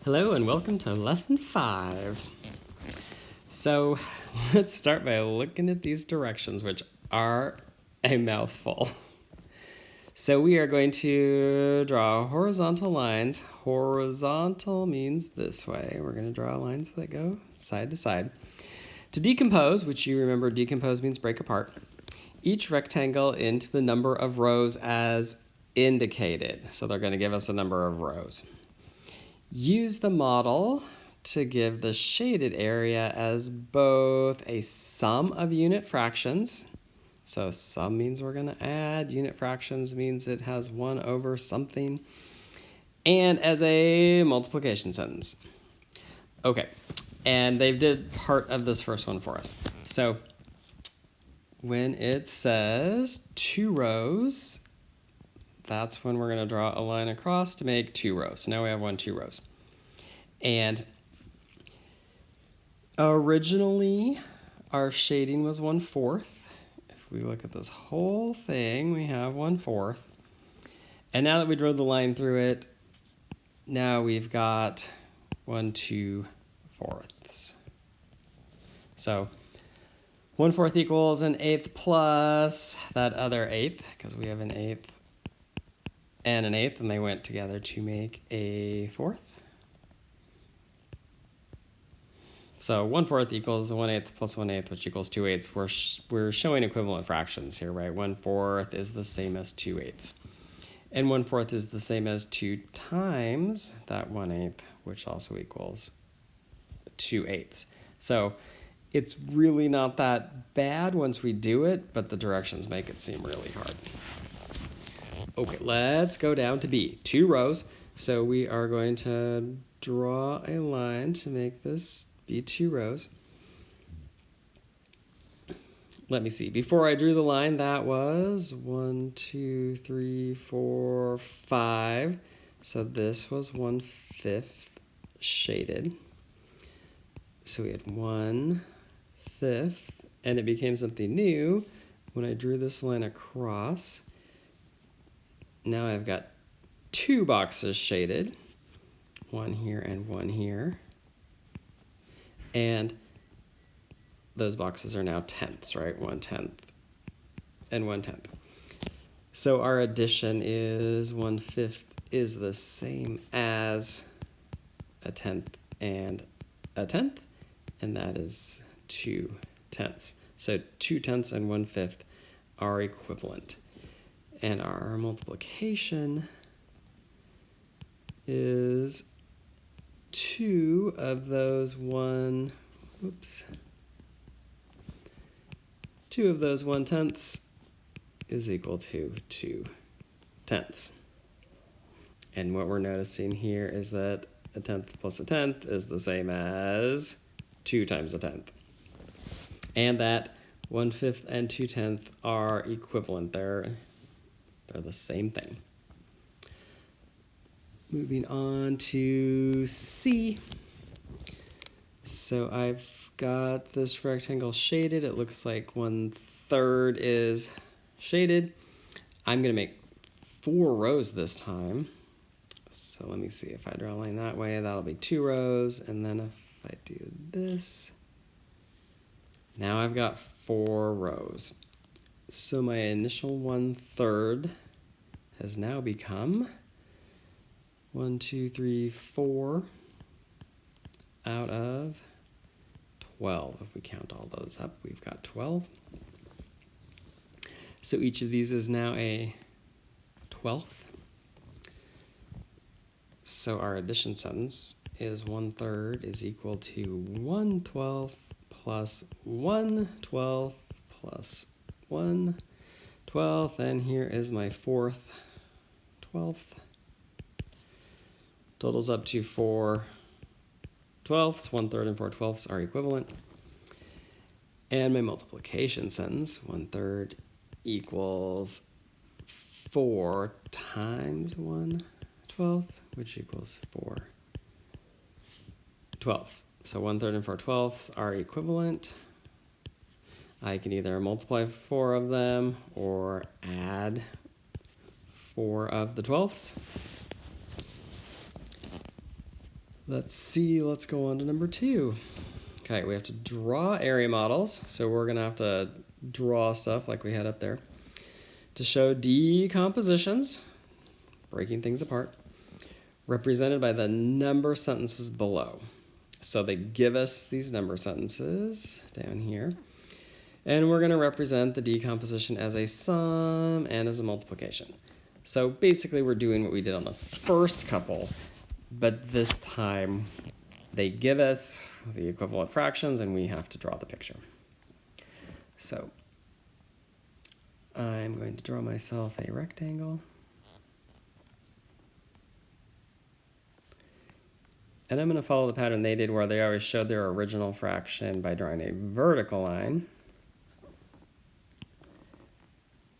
Hello and welcome to lesson 5. So let's start by looking at these directions, which are a mouthful. So we are going to draw horizontal lines. Horizontal means this way. We're going to draw lines that go side to side. To decompose, which you remember decompose means break apart, each rectangle into the number of rows as indicated. So they're going to give us a number of rows. Use the model to give the shaded area as both a sum of unit fractions. So sum means we're going to add. Unit fractions means it has 1 over something. And as a multiplication sentence. Okay, and they did part of this first one for us. So when it says 2 rows, that's when we're going to draw a line across to make 2 rows. So now we have 2 rows. And originally, our shading was 1/4. If we look at this whole thing, we have 1/4. And now that we drew the line through it, now we've got 1/2 fourths. So 1/4 equals an eighth plus that other eighth, because we have an eighth and an eighth, and they went together to make a fourth. So 1/4 equals 1/8 plus 1/8, which equals 2/8. We're showing equivalent fractions here, right? 1/4 is the same as 2/8. And 1/4 is the same as 2 times that 1/8, which also equals 2/8. So it's really not that bad once we do it, but the directions make it seem really hard. Okay, let's go down to B. 2 rows. So we are going to draw a line to make this be 2 rows. Let me see. Before I drew the line, that was 1, 2, 3, 4, 5. So this was 1/5 shaded. So we had 1/5, and it became something new when I drew this line across. Now I've got 2 boxes shaded, 1 here and 1 here. And those boxes are now tenths, right? 1/10 and 1/10. So our addition is 1/5 is the same as a tenth and a tenth, and that is 2 tenths. So 2 tenths and 1/5 are equivalent. And our multiplication is 2 of those 1 tenths is equal to 2 tenths. And what we're noticing here is that a tenth plus a tenth is the same as 2 times a tenth. And that 1/5 and 2 tenths are equivalent. They're the same thing. Moving on to C. So I've got this rectangle shaded. It looks like 1/3 is shaded. I'm going to make 4 rows this time. So let me see. If I draw a line that way, that'll be 2 rows. And then if I do this, now I've got 4 rows. So my initial 1/3 has now become 1, 2, 3, 4 out of 12. If we count all those up, we've got 12. So each of these is now a 12th. So our addition sentence is 1/3 is equal to 1/12 plus 1/12 plus 1/12. And here is my 4th 12th. Totals up to 4 twelfths. 1/3 and 4 twelfths are equivalent. And my multiplication sentence, 1/3 equals 4 times 1/12, which equals 4 twelfths. So 1/3 and 4 twelfths are equivalent. I can either multiply 4 of them or add 4 of the twelfths. Let's see, let's go on to number 2. Okay, we have to draw area models. So we're gonna have to draw stuff like we had up there to show decompositions, breaking things apart, represented by the number sentences below. So they give us these number sentences down here, and we're going to represent the decomposition as a sum and as a multiplication. So basically we're doing what we did on the first couple, but this time they give us the equivalent fractions and we have to draw the picture. So I'm going to draw myself a rectangle. And I'm going to follow the pattern they did where they always showed their original fraction by drawing a vertical line.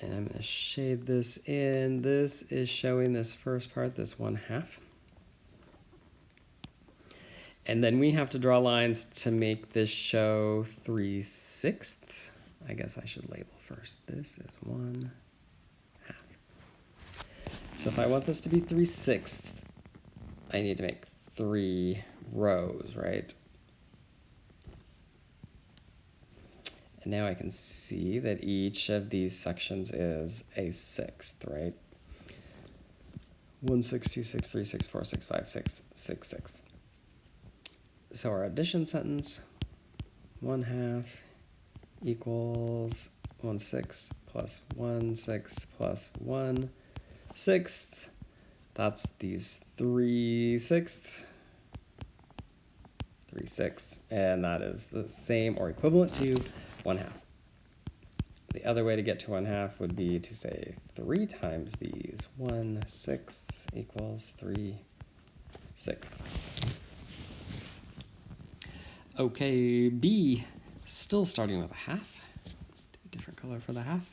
And I'm going to shade this in. This is showing this first part, this 1/2. And then we have to draw lines to make this show 3/6. I guess I should label first. This is 1/2. So if I want this to be 3/6, I need to make 3 rows, right? And now I can see that each of these sections is a sixth, right? 1 6 2 6 3 6 4 6 5 6 6 6. So our addition sentence, 1/2 equals 1/6 plus 1/6 plus 1/6. That's these 3/6, 3/6, and that is the same or equivalent to 1/2. The other way to get to 1/2 would be to say 3 times these. 1/6 equals 3/6. Okay, B, still starting with a half. Do a different color for the half.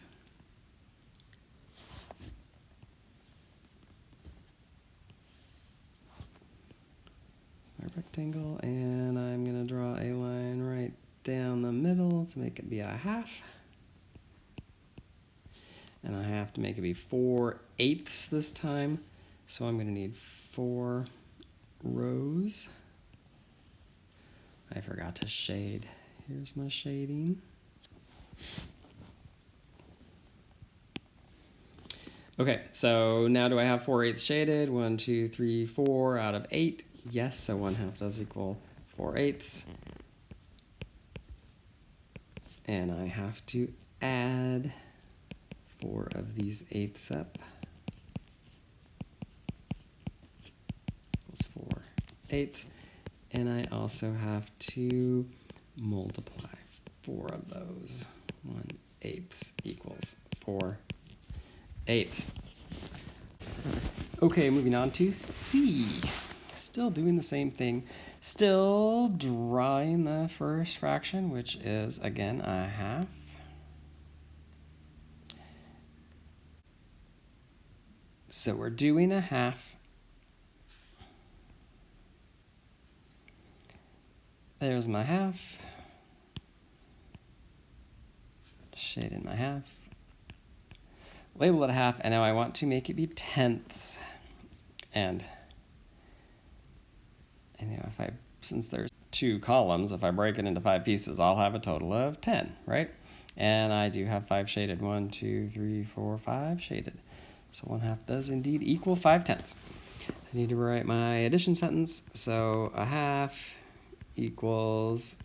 Rectangle, and I'm going to draw a line right down the middle to make it be a half. And I have to make it be 4/8 this time, so I'm going to need 4 rows. I forgot to shade. Here's my shading. Okay, so now do I have 4/8 shaded? 1 2 3 4 out of 8. Yes, so 1/2 does equal 4/8. And I have to add 4 of these eighths up. Equals 4/8. And I also have to multiply 4 of those. 1/8 equals 4/8. Okay, moving on to C. Still doing the same thing. Still drawing the first fraction, which is, again, a half. So we're doing a half. There's my half. Shade in my half. Label it a half, and now I want to make it be tenths. And you know, since there's 2 columns, if I break it into 5 pieces, I'll have a total of 10, right? And I do have 5 shaded. 1 2 3 4 5 shaded. So 1/2 does indeed equal 5/10. I need to write my addition sentence. So a half equals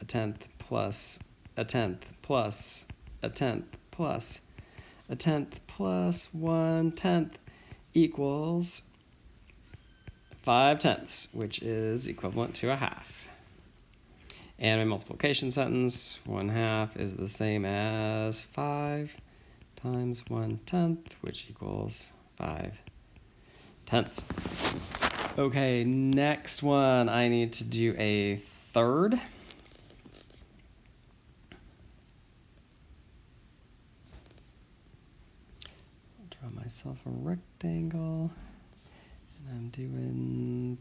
a tenth plus a tenth plus a tenth plus a tenth plus 1/10 equals 5/10, which is equivalent to a half. And my multiplication sentence, 1/2 is the same as 5 times 1/10, which equals 5/10. Okay, next one, I need to do a third. I'll draw myself a rectangle. And I'm doing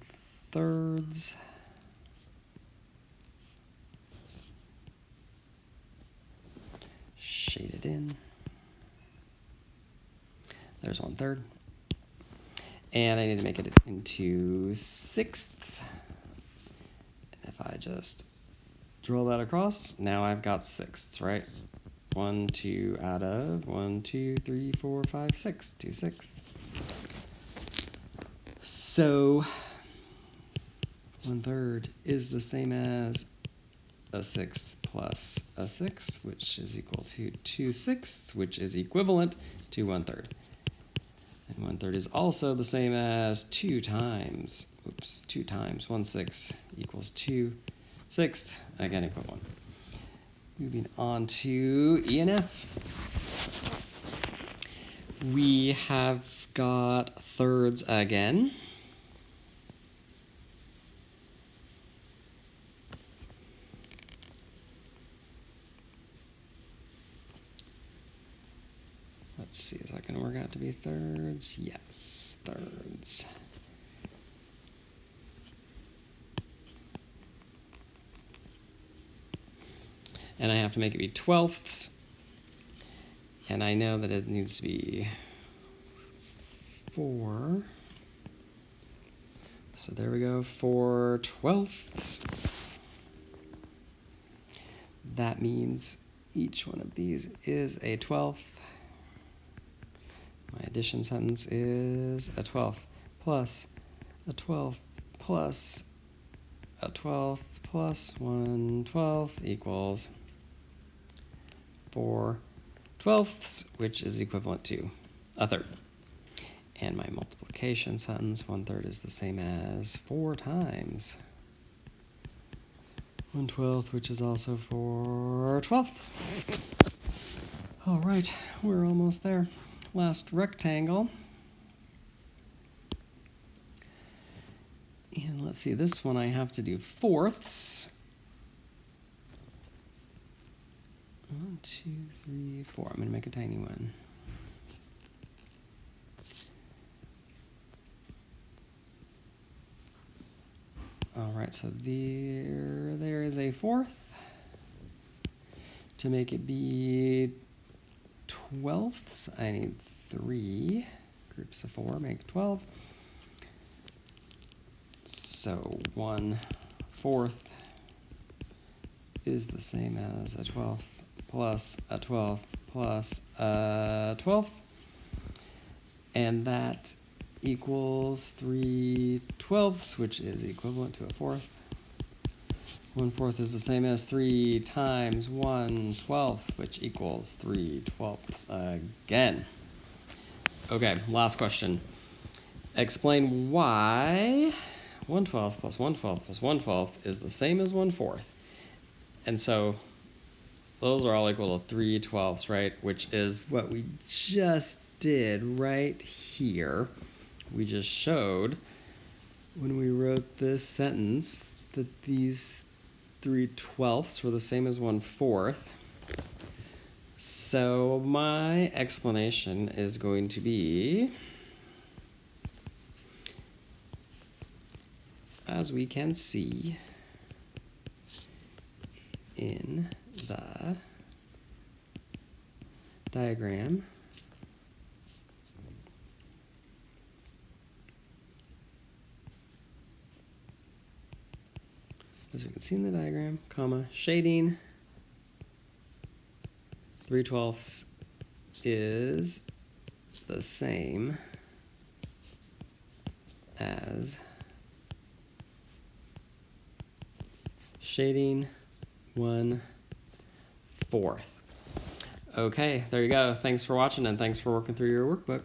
thirds. Shade it in. There's 1/3. And I need to make it into sixths. If I just draw that across, now I've got sixths, right? 1, 2 out of 1, 2, 3, 4, 5, 6, 2 sixths. So 1/3 is the same as a sixth plus a sixth, which is equal to 2 sixths, which is equivalent to 1/3. And 1/3 is also the same as 2 times 1/6 equals 2 sixths, again equivalent. Moving on to E and F. We have got thirds again. Let's see, is that going to work out to be thirds? Yes, thirds. And I have to make it be twelfths. And I know that it needs to be 4. So there we go, 4 twelfths. That means each one of these is a 12th. My addition sentence is a 12th plus a 12th plus a 12th plus 1/12 equals 4 twelfths, which is equivalent to a third. And my multiplication sentence, 1/3 is the same as 4 times 1/12, which is also 4 twelfths. All right, we're almost there. Last rectangle. And let's see, this one I have to do fourths. 1, 2, 3, 4. I'm going to make a tiny one. All right, so there is a fourth. To make it be twelfths, I need 3 groups of 4, make 12. So 1/4 is the same as a 12th plus a 12th plus a 12th. And that equals 3 twelfths, which is equivalent to a 4th. 1/4 is the same as 3 times 1/12, which equals 3 twelfths again. Okay, last question. Explain why 1/12 plus 1/12 plus 1/12 is the same as 1/4. And so those are all equal to 3 twelfths, right? Which is what we just did right here. We just showed when we wrote this sentence that these 3 twelfths were the same as 1/4. So my explanation is going to be, as we can see in the diagram, as we can see in the diagram, comma, shading, 3 twelfths is the same as shading 1/4. Okay, there you go. Thanks for watching and thanks for working through your workbook.